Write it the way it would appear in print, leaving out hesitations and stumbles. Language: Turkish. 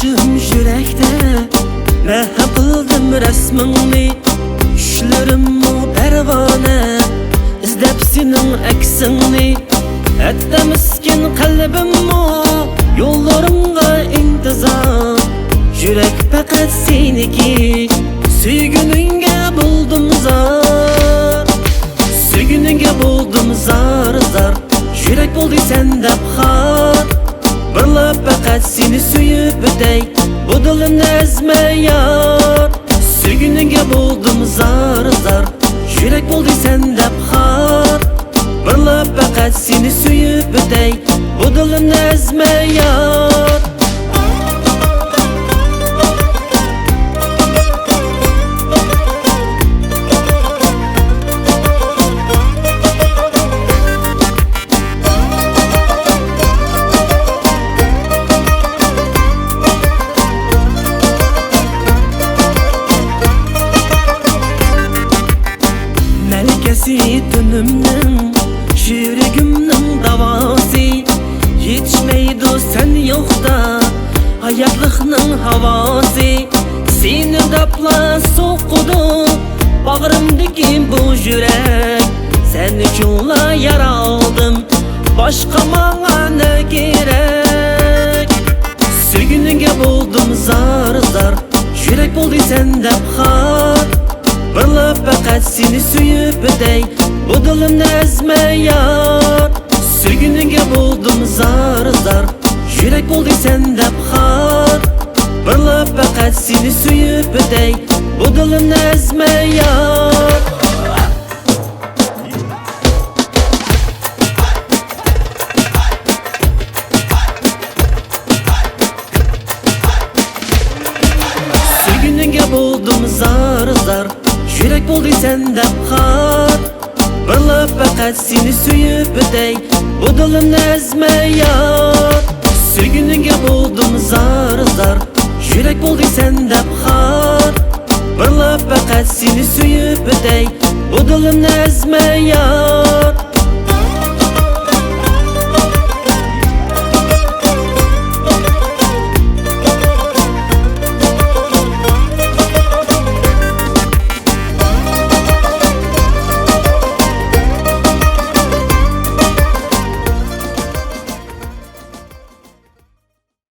Açım yürekte Mehab kıldım resmini Düşlerim o pervane İzdep senin eksini Hatta miskin kalbim o Yollarımga intizam Yürek fakat seniki Süygününge buldum zar Süygününge buldum zar zar Yürek buldu sende bxar Birla fakat seni süyüp ötey Bu dilim nezme yar Süygününge buldum zar zar Yürek buldu sende bxar Birla fakat seni süyüp ötey Bu dilim nezme yar Melkesi tünümnün Yüreğimnin davası Yetişmeydi sen yokta Hayatlıkның havası Seni dapla sokudu Bağrımdaki bu yürek Sen üçünla yara aldım Başka bana ne gerek Süygününge buldum zar zar Yürek buldu sende bxar Birla fakat seni süyüp ötey Bu dilim nezme yar Süygününge buldum zar zar Yürek buldu sende bxar Birla fakat seni süyüp ötey Bu dilim nezme yar Süygününge buldum zar zar Yürek buldu sende bxar Birla fakat seni süyüp ötey Bu dilim nezme yar Süygününge buldum zar zar Yürek buldu sende bxar Birla fakat seni süyüp ötey Bu dilim nezme yar